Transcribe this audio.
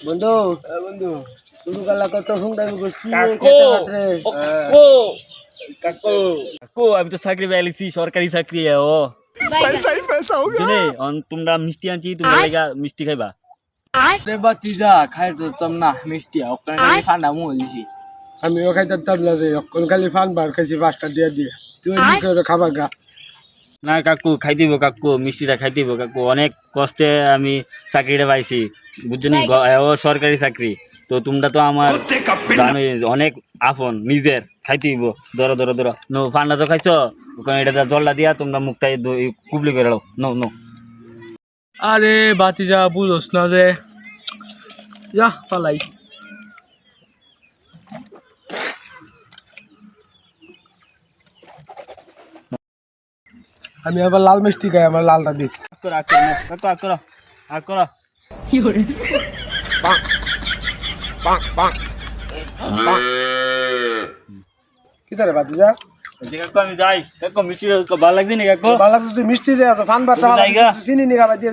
বন্ধু বন্ধু শুরু করলা কত হুংডাই করছি কাকু কাকু আমি তো চাকরি পেয়েছি সরকারি চাকরি ও জানে তোমরা মিষ্টি আনছি তোমরা লাগা মিষ্টি খাইবা রে বাতিজা খাই তো না মিষ্টি ওখানে ঠান্ডা মুখ দিছি আমিও খাইতাম না রে অকল খালি ফান বার খাইছি 5টা দিয়ে দিয়ে তুই কি করে খাবা গা না কাকু খাই দিব কাকু মিষ্টিটা খাই দিব কাকু অনেক কষ্টে আমি চাকরিটা পাইছি বুঝছনি ও সরকারি চাকরি তো তোমরা তো আমার জানোই অনেক আপন নিজের খাই দিব ধরো ধরো ধরো নো ফান্ডা তো খাইছো ওখানে এটা জলটা দিয়া তোমরা মুখটা কুবলি করে দাও নো নো আরে বাতিজা বুঝোস না যে যা পালাই আমি আবার লাল মিষ্টি খাই আমার লালটা দিস করো কাকু করো আর করো কি তারে বাতি যা কাকু আমি যাই কাকু মিষ্টি ভালো লাগছে না কাকু ভালো লাগছে তুই মিষ্টি দে ফান বারটা জায়গা চিনি নি খাবা দিয়ে